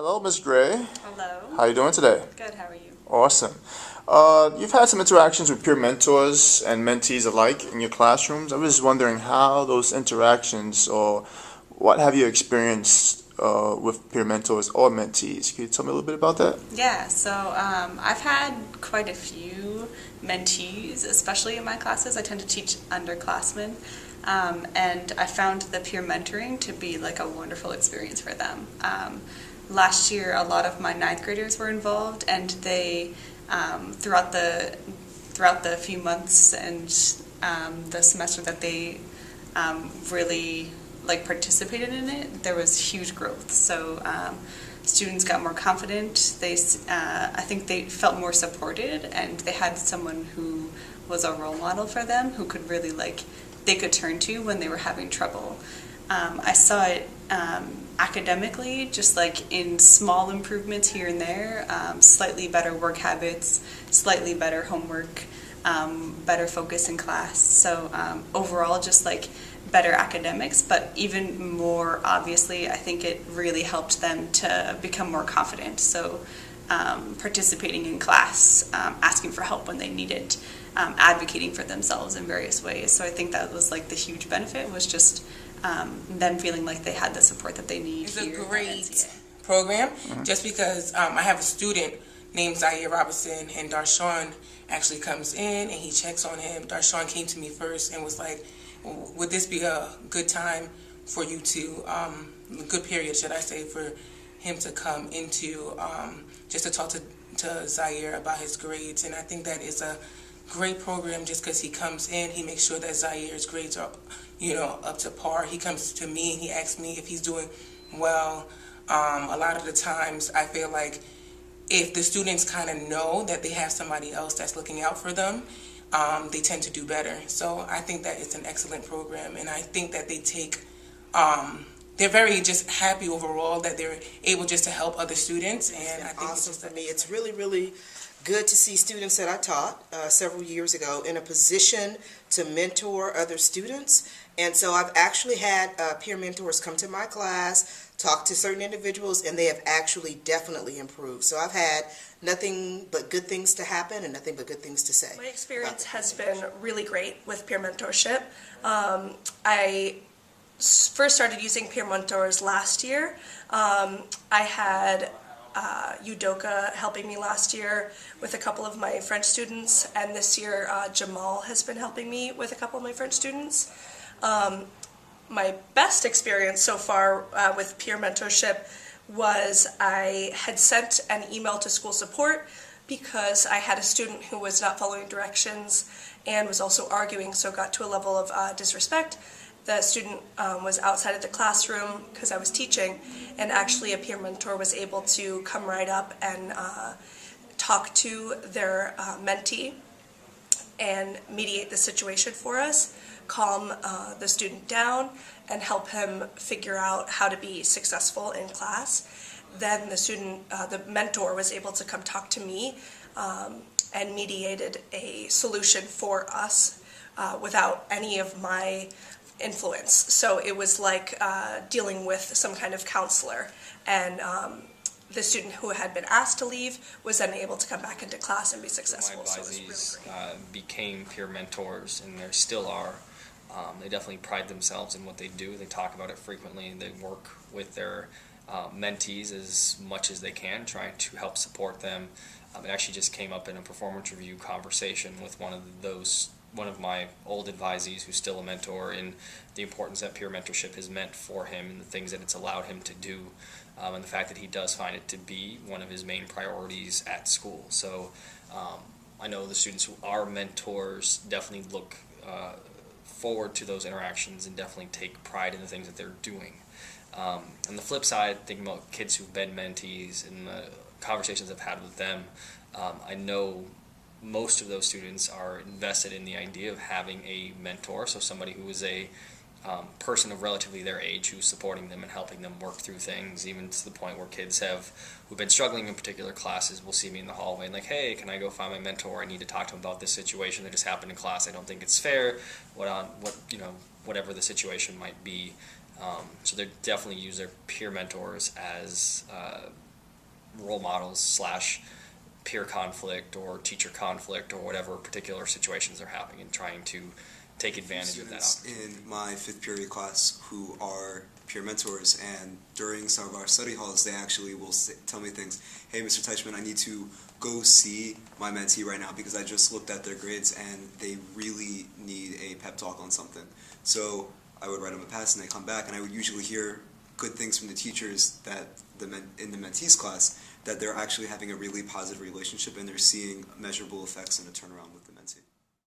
Hello, Ms. Gray. Hello. How are you doing today? Good, how are you? Awesome. You've had some interactions with peer mentors and mentees alike in your classrooms. I was wondering how those interactions, or what have you experienced with peer mentors or mentees? Can you tell me a little bit about that? Yeah, I've had quite a few mentees, especially in my classes. I tend to teach underclassmen, and I found the peer mentoring to be like a wonderful experience for them. Last year, a lot of my ninth graders were involved, and they, throughout the few months and the semester that they really participated in it, there was huge growth. So students got more confident. I think they felt more supported, and they had someone who was a role model for them, who could really they could turn to when they were having trouble. I saw it academically, just in small improvements here and there, slightly better work habits, slightly better homework, better focus in class. So overall, just better academics, but even more obviously, I think it really helped them to become more confident. So participating in class, asking for help when they need it, advocating for themselves in various ways. So I think that was the huge benefit, was just them feeling like they had the support that they need. It's a great program, just because I have a student named Zaire Robinson, and Darshawn actually comes in and he checks on him. Darshawn came to me first and was like, would this be a good time for you to, good period, should I say, for him to come into, just to talk to Zaire about his grades. And I think that is a great program, just because he comes in, he makes sure that Zaire's grades are, up to par. He comes to me and he asks me if he's doing well. A lot of the times I feel like if the students kind of know that they have somebody else that's looking out for them, they tend to do better. So I think that it's an excellent program, and I think that they take, they're very just happy overall that they're able just to help other students. And I think awesome for me. It's really, really good to see students that I taught several years ago in a position to mentor other students. And so I've actually had peer mentors come to my class, talk to certain individuals, and they have actually definitely improved. So I've had nothing but good things to happen and nothing but good things to say. My experience has been really great with peer mentorship. I first started using peer mentors last year. I had Udoka helping me last year with a couple of my French students, and this year Jamal has been helping me with a couple of my French students. My best experience so far with peer mentorship was I had sent an email to school support because I had a student who was not following directions and was also arguing, so got to a level of disrespect. The student was outside of the classroom because I was teaching, and actually a peer mentor was able to come right up and talk to their mentee and mediate the situation for us, calm the student down, and help him figure out how to be successful in class. Then the mentor was able to come talk to me and mediated a solution for us without any of my influence. So it was like dealing with some kind of counselor, and the student who had been asked to leave was then able to come back into class and be successful. My advisees became peer mentors, and there still are. They definitely pride themselves in what they do. They talk about it frequently, and they work with their mentees as much as they can, trying to help support them. It actually just came up in a performance review conversation with one of my old advisees who's still a mentor, and the importance that peer mentorship has meant for him and the things that it's allowed him to do, and the fact that he does find it to be one of his main priorities at school. So I know the students who are mentors definitely look forward to those interactions and definitely take pride in the things that they're doing. On the flip side, thinking about kids who've been mentees and the conversations I've had with them, I know most of those students are invested in the idea of having a mentor, so somebody who is a person of relatively their age who's supporting them and helping them work through things, even to the point where kids who've been struggling in particular classes will see me in the hallway and hey, can I go find my mentor? I need to talk to him about this situation that just happened in class. I don't think it's fair. Whatever the situation might be. So they definitely use their peer mentors as role models slash peer conflict or teacher conflict or whatever particular situations are happening, and trying to take advantage of that opportunity. In my fifth period class who are peer mentors, and during some of our study halls, they actually will tell me things. Hey, Mr. Teichman, I need to go see my mentee right now because I just looked at their grades and they really need a pep talk on something. So I would write them a pass and they come back, and I would usually hear good things from the teachers that in the mentees class, that they're actually having a really positive relationship and they're seeing measurable effects in a turnaround with the mentee.